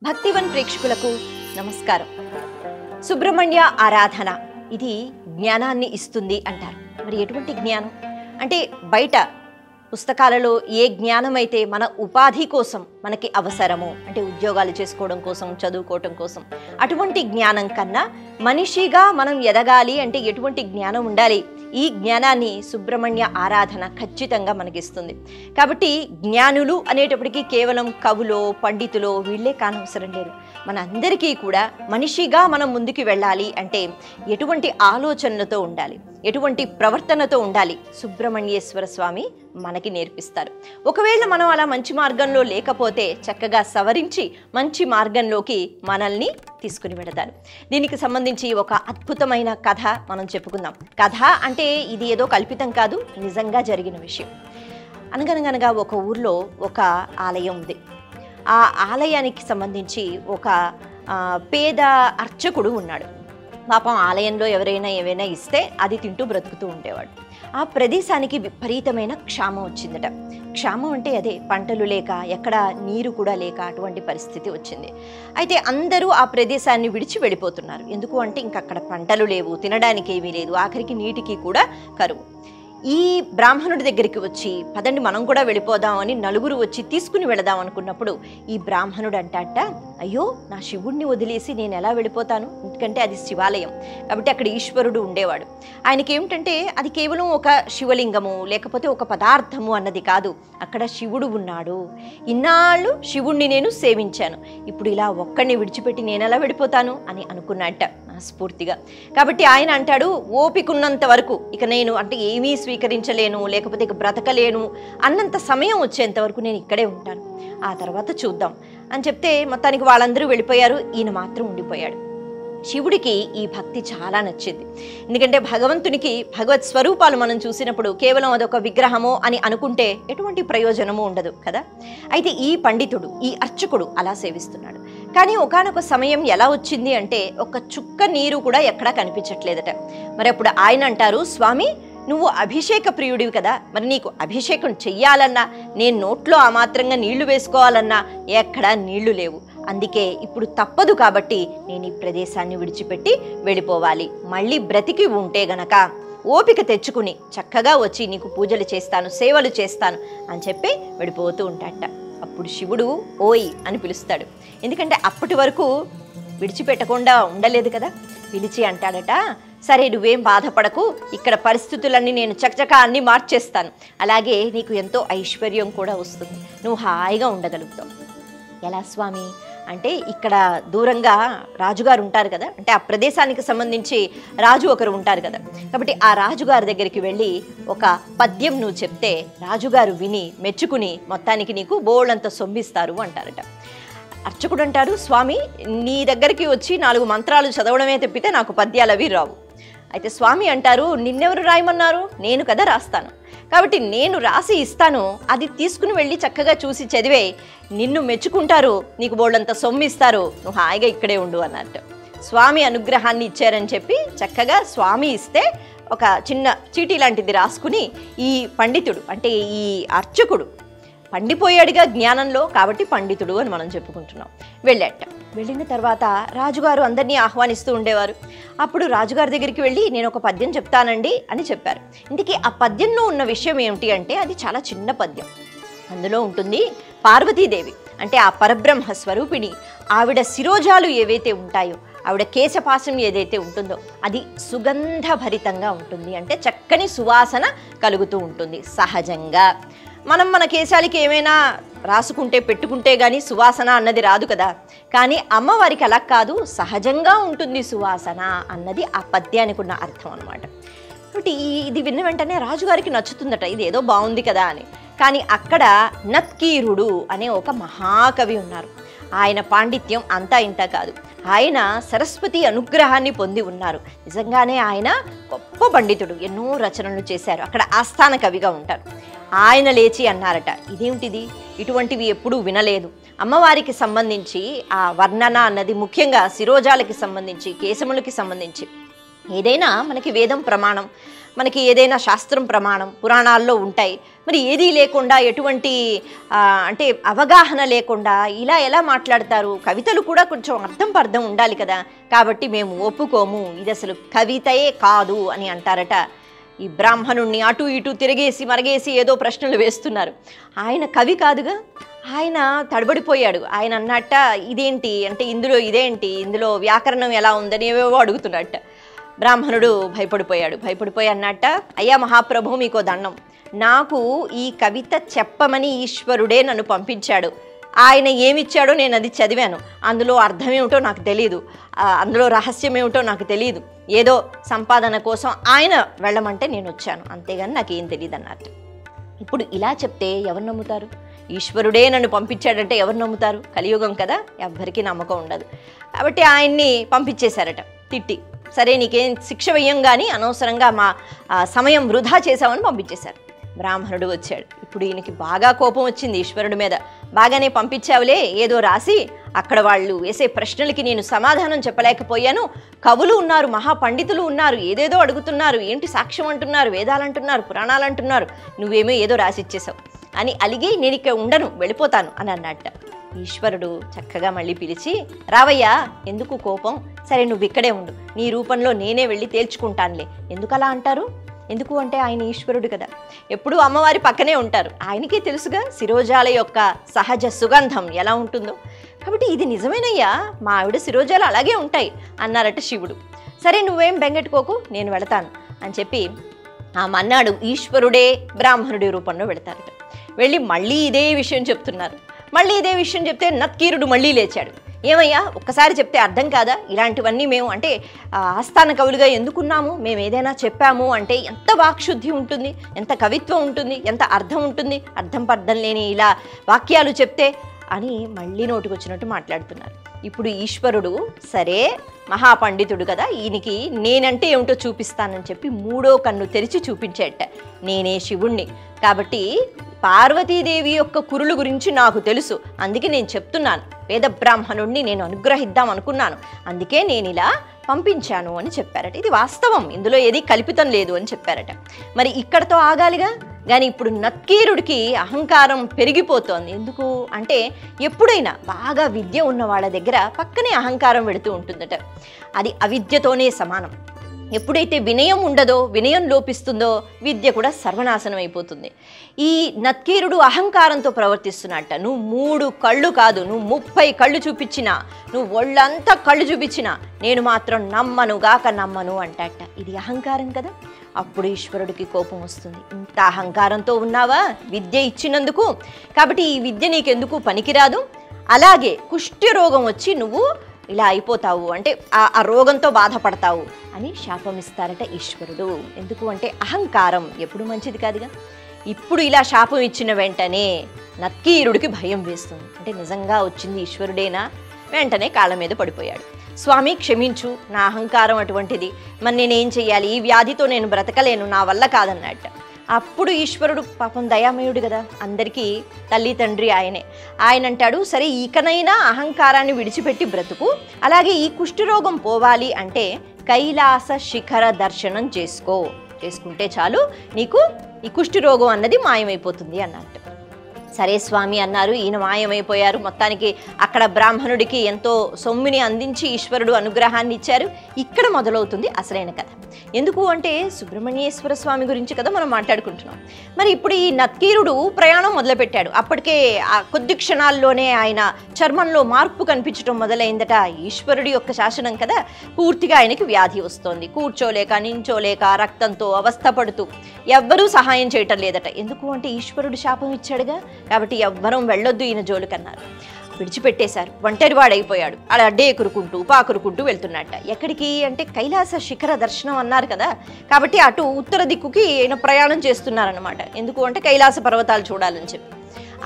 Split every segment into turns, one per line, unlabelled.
భక్తివన్ ప్రేక్షకులకు నమస్కారం. సుబ్రహ్మణ్య ఆరాధన ఇది జ్ఞానాన్ని ఇస్తుంది అంటారు. మరి ఎటువంటి జ్ఞానం అంటే బయట పుస్తకాలలో ఏ జ్ఞానం అయితే మన ఉపాధి కోసం మనకి అవసరమో, అంటే ఉద్యోగాలు చేసుకోవడం కోసం, చదువుకోవటం కోసం, అటువంటి జ్ఞానం కన్నా మనిషిగా మనం ఎదగాలి అంటే ఎటువంటి జ్ఞానం ఉండాలి? ఈ జ్ఞానాన్ని సుబ్రహ్మణ్య ఆరాధన ఖచ్చితంగా మనకిస్తుంది. కాబట్టి జ్ఞానులు అనేటప్పటికీ కేవలం కవులో, పండితులో వీళ్ళే కానవసరం లేదు. మన అందరికీ కూడా మనిషిగా మనం ముందుకు వెళ్ళాలి అంటే ఎటువంటి ఆలోచనలతో ఉండాలి, ఎటువంటి ప్రవర్తనతో ఉండాలి, సుబ్రహ్మణ్యేశ్వర స్వామి మనకి నేర్పిస్తారు. ఒకవేళ మనం అలా మంచి మార్గంలో లేకపోతే చక్కగా సవరించి మంచి మార్గంలోకి మనల్ని తీసుకుని వెళతారు. దీనికి సంబంధించి ఒక అద్భుతమైన కథ మనం చెప్పుకుందాం. కథ అంటే ఇది ఏదో కల్పితం కాదు, నిజంగా జరిగిన విషయం. అనగనగనగా ఒక ఊర్లో ఒక ఆలయం ఉంది. ఆ ఆలయానికి సంబంధించి ఒక పేద అర్చకుడు ఉన్నాడు. పాపం ఆలయంలో ఎవరైనా ఏవైనా ఇస్తే అది తింటూ బ్రతుకుతూ ఉండేవాడు. ఆ ప్రదేశానికి విపరీతమైన క్షామం వచ్చిందట. క్షామం అంటే అదే, పంటలు లేక, ఎక్కడ నీరు కూడా లేక అటువంటి పరిస్థితి వచ్చింది. అయితే అందరూ ఆ ప్రదేశాన్ని విడిచి వెళ్ళిపోతున్నారు. ఎందుకు అంటే ఇంక అక్కడ పంటలు లేవు, తినడానికి ఏమీ లేదు, ఆఖరికి నీటికి కూడా కరువు. ఈ బ్రాహ్మణుడి దగ్గరికి వచ్చి పదండి మనం కూడా వెళ్ళిపోదాం అని నలుగురు వచ్చి తీసుకుని వెళదాం అనుకున్నప్పుడు ఈ బ్రాహ్మణుడు అంటాట, అయ్యో నా శివుణ్ణి వదిలేసి నేను ఎలా వెళ్ళిపోతాను? ఎందుకంటే అది శివాలయం కాబట్టి అక్కడ ఈశ్వరుడు ఉండేవాడు. ఆయనకి ఏమిటంటే అది కేవలం ఒక శివలింగము లేకపోతే ఒక పదార్థము అన్నది కాదు, అక్కడ శివుడు ఉన్నాడు. ఇన్నాళ్ళు శివుణ్ణి నేను సేవించాను, ఇప్పుడు ఇలా ఒక్కడిని విడిచిపెట్టి నేను ఎలా వెళ్ళిపోతాను అని అనుకున్నట్ట స్ఫూర్తిగా. కాబట్టి ఆయన అంటాడు, ఓపికన్నంత వరకు ఇక నేను అంటే ఏమీ స్వీకరించలేను, లేకపోతే ఇక బ్రతకలేను అన్నంత సమయం వచ్చేంత వరకు నేను ఇక్కడే ఉంటాను, ఆ తర్వాత చూద్దాం అని చెప్తే మొత్తానికి వాళ్ళందరూ వెళ్ళిపోయారు. ఈయన మాత్రం ఉండిపోయాడు. శివుడికి ఈ భక్తి చాలా నచ్చింది. ఎందుకంటే భగవంతునికి భగవత్ స్వరూపాలు మనం చూసినప్పుడు కేవలం అదొక విగ్రహమో అని అనుకుంటే ఎటువంటి ప్రయోజనము ఉండదు కదా. అయితే ఈ పండితుడు, ఈ అర్చకుడు అలా సేవిస్తున్నాడు. కానీ ఒకానొక సమయం ఎలా వచ్చింది అంటే ఒక చుక్క నీరు కూడా ఎక్కడా కనిపించట్లేదట. మరి అప్పుడు ఆయన అంటారు, స్వామి నువ్వు అభిషేక ప్రియుడివి కదా, మరి నీకు అభిషేకం చెయ్యాలన్నా, నేను నోట్లో ఆ మాత్రంగా నీళ్లు వేసుకోవాలన్నా ఎక్కడా నీళ్లు లేవు. అందుకే ఇప్పుడు తప్పదు కాబట్టి నేను ఈ ప్రదేశాన్ని విడిచిపెట్టి వెళ్ళిపోవాలి. మళ్ళీ బ్రతికి ఉంటే గనక ఓపిక తెచ్చుకుని చక్కగా వచ్చి నీకు పూజలు చేస్తాను, సేవలు చేస్తాను అని చెప్పి వెళ్ళిపోతూ ఉంటాడట. అప్పుడు శివుడు ఓయ్ అని పిలుస్తాడు. ఎందుకంటే అప్పటి వరకు విడిచిపెట్టకుండా ఉండలేదు కదా. పిలిచి అంటాడట, సరే నువ్వేం బాధపడకు, ఇక్కడ పరిస్థితులన్నీ నేను చకచకా అన్నీ మార్చేస్తాను, అలాగే నీకు ఎంతో ఐశ్వర్యం కూడా వస్తుంది, నువ్వు హాయిగా ఉండగలుగుతావు. ఎలా స్వామి అంటే ఇక్కడ దూరంగా రాజుగారు ఉంటారు కదా, అంటే ఆ ప్రదేశానికి సంబంధించి రాజు ఒకరు ఉంటారు కదా, కాబట్టి ఆ రాజుగారి దగ్గరికి వెళ్ళి ఒక పద్యం నువ్వు చెప్తే రాజుగారు విని మెచ్చుకుని మొత్తానికి నీకు బోళ్ళంత సొమ్మిస్తారు అంటారట. అర్చకుడు అంటాడు, స్వామి నీ దగ్గరికి వచ్చి 4 మంత్రాలు చదవడమే తప్పితే నాకు పద్యాలు అవి రావు. అయితే స్వామి అంటారు, నిన్నెవరు రాయమన్నారు? నేను కదా రాస్తాను, కాబట్టి నేను రాసి ఇస్తాను, అది తీసుకుని వెళ్ళి చక్కగా చూసి చదివే, నిన్ను మెచ్చుకుంటారు, నీకు బోళ్ళంత సొమ్ము ఇస్తారు, నువ్వు హాయిగా ఇక్కడే ఉండు అన్నట్టు. స్వామి అనుగ్రహాన్ని ఇచ్చారని చెప్పి చక్కగా స్వామి ఇస్తే ఒక చిన్న చీటీ లాంటిది రాసుకుని ఈ పండితుడు అంటే ఈ అర్చకుడు పండిపోయాడుగా జ్ఞానంలో, కాబట్టి పండితుడు అని మనం చెప్పుకుంటున్నాం. వెళ్ళాట. వెళ్ళిన తర్వాత రాజుగారు అందరినీ ఆహ్వానిస్తూ ఉండేవారు. అప్పుడు రాజుగారి దగ్గరికి వెళ్ళి నేను ఒక పద్యం చెప్తానండి అని చెప్పారు. ఇందుకే ఆ పద్యంలో ఉన్న విషయం ఏమిటి అంటే అది చాలా చిన్న పద్యం. అందులో ఉంటుంది పార్వతీదేవి అంటే ఆ పరబ్రహ్మ స్వరూపిణి, ఆవిడ శిరోజాలు ఏవైతే ఉంటాయో, ఆవిడ కేశపాశం ఏదైతే ఉంటుందో అది సుగంధభరితంగా ఉంటుంది, అంటే చక్కని సువాసన కలుగుతూ ఉంటుంది సహజంగా. మనం మన కేశాలకి ఏమైనా రాసుకుంటే పెట్టుకుంటే కానీ సువాసన అన్నది రాదు కదా, కానీ అమ్మవారికి అలా కాదు, సహజంగా ఉంటుంది సువాసన అన్నది ఆ పద్యానికి ఉన్న అర్థం అనమాట. కాబట్టి ఇది విన్న వెంటనే రాజుగారికి నచ్చుతుందట, ఇది ఏదో బాగుంది కదా అని. కానీ అక్కడ నత్కీరుడు అనే ఒక మహాకవి ఉన్నారు. ఆయన పాండిత్యం అంతా ఇంత కాదు, ఆయన సరస్వతి అనుగ్రహాన్ని పొంది ఉన్నారు. నిజంగానే ఆయన గొప్ప పండితుడు, ఎన్నో రచనలు చేశారు, అక్కడ ఆస్థాన కవిగా ఉంటారు. ఆయన లేచి అన్నారట, ఇదేమిటిది, ఇటువంటివి ఎప్పుడూ వినలేదు. అమ్మవారికి సంబంధించి ఆ వర్ణన అన్నది ముఖ్యంగా శిరోజాలకి సంబంధించి, కేశములకి సంబంధించి ఏదైనా మనకి వేదం ప్రమాణం, మనకి ఏదైనా శాస్త్రం ప్రమాణం, పురాణాల్లో ఉంటాయి. మరి ఏదీ లేకుండా ఎటువంటి అంటే అవగాహన లేకుండా ఇలా ఎలా మాట్లాడతారు? కవితలు కూడా కొంచెం అర్థం ఉండాలి కదా. కాబట్టి మేము ఒప్పుకోము, ఇది అసలు కవితయే కాదు అని అంటారట. ఈ బ్రాహ్మణుణ్ణి అటు ఇటు తిరిగేసి మరగేసి ఏదో ప్రశ్నలు వేస్తున్నారు. ఆయన కవి కాదుగా, ఆయన తడబడిపోయాడు. ఆయన అన్నట్ట ఇదేంటి అంటే ఇందులో ఇదేంటి, ఇందులో వ్యాకరణం ఎలా ఉందని ఏవేవో అడుగుతున్నట్ట. బ్రాహ్మణుడు భయపడిపోయి అన్నట్ట, అయ్యా మహాప్రభు మీకో దండం, నాకు ఈ కవిత చెప్పమని ఈశ్వరుడే నన్ను పంపించాడు. ఆయన ఏమిచ్చాడో నేను అది చదివాను. అందులో అర్థమేమిటో నాకు తెలియదు, అందులో రహస్యం ఏమిటో నాకు తెలియదు. ఏదో సంపాదన కోసం ఆయన వెళ్ళమంటే నేను వచ్చాను, అంతేగాని నాకేం తెలియదు అన్నట్టు. ఇప్పుడు ఇలా చెప్తే ఎవరు నమ్ముతారు? ఈశ్వరుడే నన్ను పంపించాడంటే ఎవరు నమ్ముతారు? కలియుగం కదా, ఎవ్వరికీ నమ్మకం ఉండదు. కాబట్టి ఆయన్ని పంపించేశారట తిట్టి. సరే నీకేం శిక్ష వెయ్యం కానీ అనవసరంగా మా సమయం వృధా చేశామని పంపించేశారు. బ్రాహ్మణుడు వచ్చాడు. ఇప్పుడు ఈయనకి బాగా కోపం వచ్చింది ఈశ్వరుడి మీద. బాగానే పంపించావులే, ఏదో రాసి అక్కడ వాళ్ళు వేసే ప్రశ్నలకి నేను సమాధానం చెప్పలేకపోయాను. కవులు ఉన్నారు, మహాపండితులు ఉన్నారు, ఏదేదో అడుగుతున్నారు, ఏంటి సాక్ష్యం అంటున్నారు, వేదాలు అంటున్నారు, పురాణాలు అంటున్నారు, నువ్వేమో ఏదో రాసిచ్చేసావు అని అలిగి నేను ఇక్కడ ఉండను, వెళ్ళిపోతాను అని అన్నట్ట. ఈశ్వరుడు చక్కగా మళ్ళీ పిలిచి, రావయ్యా, ఎందుకు కోపం, సరే నువ్వు ఇక్కడే ఉండు, నీ రూపంలో నేనే వెళ్ళి తేల్చుకుంటానులే. ఎందుకు అలా అంటారు? ఎందుకు అంటే ఆయన ఈశ్వరుడు కదా, ఎప్పుడూ అమ్మవారి పక్కనే ఉంటారు. ఆయనకే తెలుసుగా శిరోజాల యొక్క సహజ సుగంధం ఎలా ఉంటుందో. కాబట్టి ఇది నిజమేనయ్యా, మా ఆవిడ శిరోజాలు అలాగే ఉంటాయి అన్నారట శివుడు. సరే నువ్వేం బెంగెట్టుకోకు, నేను వెళతాను అని చెప్పి ఆ మన్నాడు ఈశ్వరుడే బ్రాహ్మణుడి రూపంలో వెళతారట. వెళ్ళి మళ్ళీ ఇదే విషయం చెప్తున్నారు. మళ్ళీ ఇదే విషయం చెప్తే నత్కీరుడు మళ్ళీ లేచాడు. ఏమయ్యా, ఒక్కసారి చెప్తే అర్థం కాదా? ఇలాంటివన్నీ మేము అంటే ఆస్థాన కవులుగా ఎందుకున్నాము? మేము ఏదైనా చెప్పాము అంటే ఎంత వాక్శుద్ధి ఉంటుంది, ఎంత కవిత్వం ఉంటుంది, ఎంత అర్థం ఉంటుంది. అర్థం లేని ఇలా వాక్యాలు చెప్తే అని మళ్ళీ నోటికొచ్చినట్టు మాట్లాడుతున్నారు. ఇప్పుడు ఈశ్వరుడు సరే మహాపండితుడు కదా, ఈయనకి నేనంటే ఏమిటో చూపిస్తానని చెప్పి మూడో కన్ను తెరిచి చూపించేట. నేనే శివుణ్ణి, కాబట్టి పార్వతీదేవి యొక్క కురుల గురించి నాకు తెలుసు, అందుకే నేను చెప్తున్నాను. వేద బ్రాహ్మణుణ్ణి నేను అనుగ్రహిద్దాం అనుకున్నాను, అందుకే నేను ఇలా పంపించాను అని చెప్పారట. ఇది వాస్తవం, ఇందులో ఏది కల్పితం లేదు అని చెప్పారట. మరి ఇక్కడతో ఆగాలిగా. కానీ ఇప్పుడు నత్కీరుడికి అహంకారం పెరిగిపోతోంది. ఎందుకు అంటే ఎప్పుడైనా బాగా విద్య ఉన్న వాళ్ళ దగ్గర పక్కనే అహంకారం వెళుతూ ఉంటుందట. అది అవిద్యతోనే సమానం. ఎప్పుడైతే వినయం ఉండదో, వినయం లోపిస్తుందో విద్య కూడా సర్వనాశనం అయిపోతుంది. ఈ నత్కీరుడు అహంకారంతో ప్రవర్తిస్తున్నట్ట. నువ్వు 3 కళ్ళు కాదు, నువ్వు 30 కళ్ళు చూపించినా, నువ్వు ఒళ్ళంతా కళ్ళు చూపించినా నేను మాత్రం నమ్మను అంటట. ఇది అహంకారం కదా. అప్పుడు ఈశ్వరుడికి కోపం వస్తుంది. ఇంత అహంకారంతో ఉన్నావా విద్య ఇచ్చినందుకు, కాబట్టి ఈ విద్య నీకెందుకు పనికిరాదు, అలాగే కుష్ఠ రోగం వచ్చి నువ్వు ఇలా అయిపోతావు అంటే ఆ రోగంతో బాధపడతావు అని శాపం ఇస్తారట ఈశ్వరుడు. ఎందుకు అంటే అహంకారం ఎప్పుడు మంచిది కాదుగా. ఇప్పుడు ఇలా శాపం ఇచ్చిన వెంటనే నత్కీరుడికి భయం వేస్తుంది. అంటే నిజంగా వచ్చింది ఈశ్వరుడేనా? వెంటనే కాళ్ళ మీద పడిపోయాడు. స్వామి క్షమించు, నా అహంకారం అటువంటిది, మరి నేనేం చెయ్యాలి, ఈ వ్యాధితో నేను బ్రతకలేను, నా వల్ల కాదన్నట్ట. అప్పుడు ఈశ్వరుడు పాపం దయామయుడు కదా, అందరికీ తల్లి తండ్రి ఆయనే. ఆయన అంటాడు, సరే ఇకనైనా అహంకారాన్ని విడిచిపెట్టి బ్రతుకు, అలాగే ఈ కుష్ఠరోగం పోవాలి అంటే కైలాస శిఖర దర్శనం చేసుకుంటే చాలు, నీకు ఈ కుష్ఠరోగం అన్నది మాయమైపోతుంది అన్నట్టు. సరే స్వామి అన్నారు. ఈయన మాయమైపోయారు. మొత్తానికి అక్కడ బ్రాహ్మణుడికి ఎంతో సొమ్ముని అందించి ఈశ్వరుడు అనుగ్రహాన్ని ఇచ్చారు. ఇక్కడ మొదలవుతుంది అసలైన కథ. ఎందుకు అంటే సుబ్రహ్మణ్యేశ్వర స్వామి గురించి కదా మనం మాట్లాడుకుంటున్నాం. మరి ఇప్పుడు ఈ నత్కీరుడు ప్రయాణం మొదలుపెట్టాడు. అప్పటికే ఆ కొద్ది క్షణాల్లోనే ఆయన చర్మంలో మార్పు కనిపించడం మొదలైందట. ఈశ్వరుడి యొక్క శాసనం కదా. పూర్తిగా ఆయనకి వ్యాధి వస్తోంది. కూర్చోలేక నించోలేక రక్తంతో అవస్థపడుతూ ఎవ్వరూ సహాయం చేయటం లేదట. ఎందుకు అంటే ఈశ్వరుడు శాపం ఇచ్చాడుగా, కాబట్టి ఎవ్వరం వెళ్ళొద్దు ఈయన జోలికన్నారు. విడిచిపెట్టేశారు. ఒంటరివాడైపోయాడు. అలా డేకురుకుంటూ పాకురుకుంటూ వెళ్తున్నట్ట. ఎక్కడికి అంటే కైలాస శిఖర దర్శనం అన్నారు కదా, కాబట్టి అటు ఉత్తర దిక్కుకి ఈయన ప్రయాణం చేస్తున్నారనమాట. ఎందుకు అంటే కైలాస పర్వతాలు చూడాలని చెప్పి.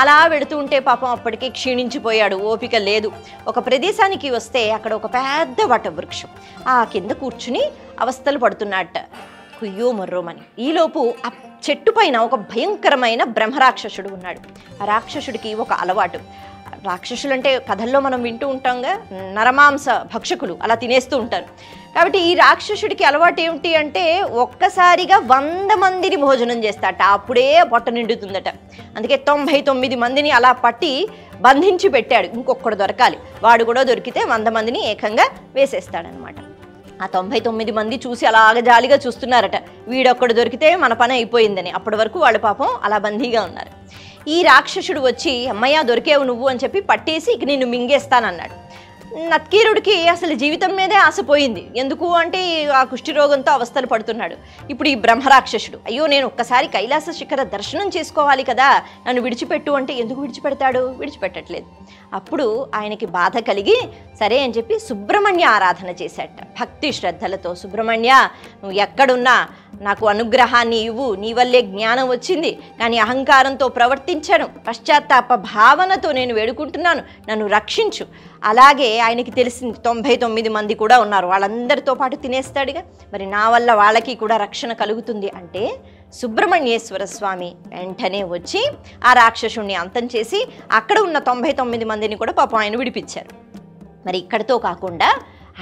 అలా వెళుతూ ఉంటే పాపం అప్పటికే క్షీణించిపోయాడు, ఓపిక లేదు. ఒక ప్రదేశానికి వస్తే అక్కడ ఒక పెద్ద వటవృక్షం, ఆ కింద కూర్చుని అవస్థలు పడుతున్నట్ట. కుయ్యో మొర్రోమని. ఈలోపు ఆ చెట్టు పైన ఒక భయంకరమైన బ్రహ్మరాక్షసుడు ఉన్నాడు. ఆ రాక్షసుడికి ఒక అలవాటు. రాక్షసులు అంటే కథల్లో మనం వింటూ ఉంటాంగా, నరమాంస భక్షకులు, అలా తినేస్తూ ఉంటారు. కాబట్టి ఈ రాక్షసుడికి అలవాటు ఏమిటి అంటే ఒక్కసారిగా 100 మందిని భోజనం చేస్తాట, అప్పుడే పొట్ట నిండుతుందట. అందుకే 99 మందిని అలా పట్టి బంధించి పెట్టాడు. ఇంకొకడు దొరకాలి, వాడు కూడా దొరికితే 100 మందిని ఏకంగా వేసేస్తాడనమాట. ఆ 99 మంది చూసి అలాగ జాలిగా చూస్తున్నారట, వీడొక్కడు దొరికితే మన పని అయిపోయిందని. అప్పటి వరకు వాళ్ళు పాపం అలా బందీగా ఉన్నారు. ఈ రాక్షసుడు వచ్చి అమ్మయ్య దొరికేవు నువ్వు అని చెప్పి పట్టేసి ఇక నిన్ను మింగేస్తానన్నాడు. నత్కీరుడికి అసలు జీవితం మీదే ఆశపోయింది. ఎందుకు అంటే ఆ కుష్ఠిరోగంతో అవస్థలు పడుతున్నాడు. ఇప్పుడు ఈ బ్రహ్మరాక్షసుడు అయ్యో నేను ఒక్కసారి కైలాస శిఖర దర్శనం చేసుకోవాలి కదా, నన్ను విడిచిపెట్టు అంటే ఎందుకు విడిచిపెడతాడు? విడిచిపెట్టట్లేదు. అప్పుడు ఆయనకి బాధ కలిగి సరే అని చెప్పి సుబ్రహ్మణ్య ఆరాధన చేశాట భక్తి శ్రద్ధలతో. సుబ్రహ్మణ్య నువ్వు ఎక్కడున్నా నాకు అనుగ్రహాన్ని ఇవ్వు, నీ వల్లే జ్ఞానం వచ్చింది, కానీ అహంకారంతో ప్రవర్తించాను, పశ్చాత్తాప భావనతో నేను వేడుకుంటున్నాను, నన్ను రక్షించు. అలాగే ఆయనకి తెలిసింది 99 మంది కూడా ఉన్నారు, వాళ్ళందరితో పాటు తినేస్తాడుగా, మరి నా వల్ల వాళ్ళకి కూడా రక్షణ కలుగుతుంది అంటే సుబ్రహ్మణ్యేశ్వర స్వామి వెంటనే వచ్చి ఆ రాక్షసుణ్ణి అంతం చేసి అక్కడ ఉన్న 99 మందిని కూడా పాపం ఆయన విడిపించారు. మరి ఇక్కడితో కాకుండా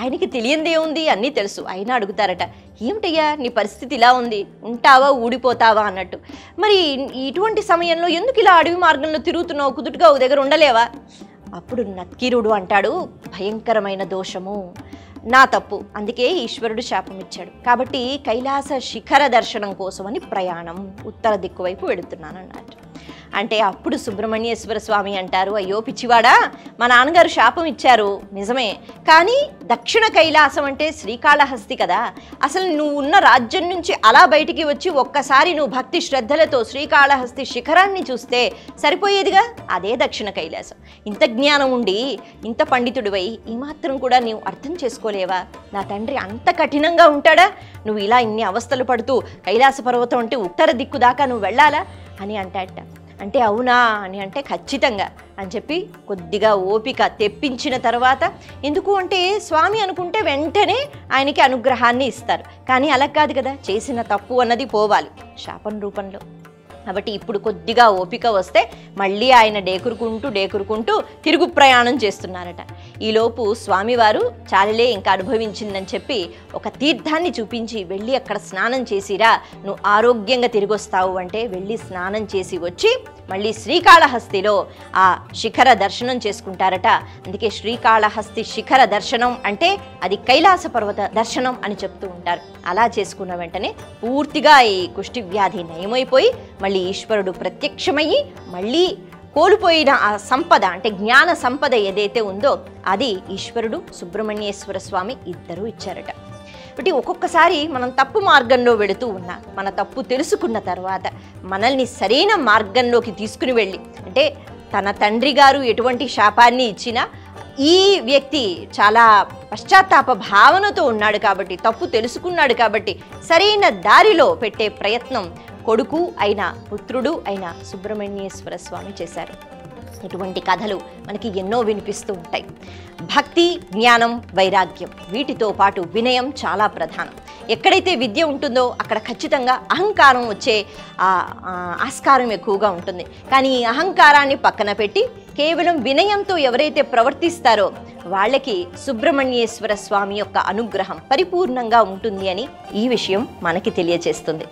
ఆయనకి తెలియందే ఉంది, అన్నీ తెలుసు. అయినా అడుగుతారట, ఏమిటయ్యా నీ పరిస్థితి ఇలా ఉంది, ఉంటావా ఊడిపోతావా అన్నట్టు. మరి ఇటువంటి సమయంలో ఎందుకు ఇలా అడవి మార్గంలో తిరుగుతున్నావు, కుదుటుగా ఓ దగ్గర ఉండలేవా? అప్పుడు నత్కీరుడు అంటాడు, భయంకరమైన దోషము, నా తప్పు, అందుకే ఈశ్వరుడు శాపం ఇచ్చాడు. కాబట్టి కైలాస శిఖర దర్శనం కోసమని ప్రయాణం ఉత్తర దిక్కు వైపు వెళుతున్నాను అన్నట్టు. అంటే అప్పుడు సుబ్రహ్మణ్యేశ్వర స్వామి అంటారు, అయ్యో పిచ్చివాడా, మా నాన్నగారు శాపం ఇచ్చారు నిజమే, కానీ దక్షిణ కైలాసం అంటే శ్రీకాళహస్తి కదా, అసలు నువ్వు ఉన్న రాజ్యం నుంచి అలా బయటికి వచ్చి ఒక్కసారి నువ్వు భక్తి శ్రద్ధలతో శ్రీకాళహస్తి శిఖరాన్ని చూస్తే సరిపోయేదిగా, అదే దక్షిణ కైలాసం. ఇంత జ్ఞానం ఉండి ఇంత పండితుడివై ఈ మాత్రం కూడా నీవు అర్థం చేసుకోలేవా? నా తండ్రి అంత కఠినంగా ఉంటాడా? నువ్వు ఇలా ఇన్ని అవస్థలు పడుతూ కైలాస పర్వతం అంటే ఉత్తర దిక్కు దాకా నువ్వు వెళ్ళాలా అని అంటాడట. అంటే అవునా అని అంటే ఖచ్చితంగా అని చెప్పి కొద్దిగా ఓపిక తెప్పించిన తర్వాత, ఎందుకు అంటే స్వామి అనుకుంటే వెంటనే ఆయనకి అనుగ్రహాన్ని ఇస్తారు, కానీ అలా కాదు కదా, చేసిన తప్పు అన్నది పోవాలి శాపం రూపంలో. కాబట్టి ఇప్పుడు కొద్దిగా ఓపిక వస్తే మళ్ళీ ఆయన డేకురుకుంటూ తిరుగు ప్రయాణం చేస్తున్నారట. ఈలోపు స్వామివారు చాలిలే ఇంకా అనుభవించిందని చెప్పి ఒక తీర్థాన్ని చూపించి వెళ్ళి అక్కడ స్నానం చేసిరా, నువ్వు ఆరోగ్యంగా తిరిగొస్తావు అంటే వెళ్ళి స్నానం చేసి వచ్చి మళ్ళీ శ్రీకాళహస్తిలో ఆ శిఖర దర్శనం చేసుకుంటారట. అందుకే శ్రీకాళహస్తి శిఖర దర్శనం అంటే అది కైలాస పర్వత దర్శనం అని చెప్తూ ఉంటారు. అలా చేసుకున్న వెంటనే పూర్తిగా ఈ కుష్టి వ్యాధి నయమైపోయి మళ్ళీ ఈశ్వరుడు ప్రత్యక్షమయ్యి మళ్ళీ కోల్పోయిన ఆ సంపద అంటే జ్ఞాన సంపద ఏదైతే ఉందో అది ఈశ్వరుడు సుబ్రహ్మణ్యేశ్వర స్వామి ఇద్దరూ ఇచ్చారట. కాబట్టి ఒక్కొక్కసారి మనం తప్పు మార్గంలో వెళుతూ ఉన్నా మన తప్పు తెలుసుకున్న తర్వాత మనల్ని సరైన మార్గంలోకి తీసుకుని వెళ్ళి, అంటే తన తండ్రి గారు ఎటువంటి శాపాన్ని ఇచ్చినా ఈ వ్యక్తి చాలా పశ్చాత్తాప భావనతో ఉన్నాడు కాబట్టి, తప్పు తెలుసుకున్నాడు కాబట్టి సరైన దారిలో పెట్టే ప్రయత్నం కొడుకు అయిన పుత్రుడు అయిన సుబ్రహ్మణ్యేశ్వర స్వామి చేశారు. ఇటువంటి కథలు మనకి ఎన్నో వినిపిస్తూ ఉంటాయి. భక్తి, జ్ఞానం, వైరాగ్యం వీటితో పాటు వినయం చాలా ప్రధానం. ఎక్కడైతే విద్య ఉంటుందో అక్కడ ఖచ్చితంగా అహంకారం వచ్చే ఆస్కారం ఎక్కువగా ఉంటుంది. కానీ ఈ అహంకారాన్ని పక్కన పెట్టి కేవలం వినయంతో ఎవరైతే ప్రవర్తిస్తారో వాళ్ళకి సుబ్రహ్మణ్యేశ్వర స్వామి యొక్క అనుగ్రహం పరిపూర్ణంగా ఉంటుంది అని ఈ విషయం మనకి తెలియజేస్తుంది.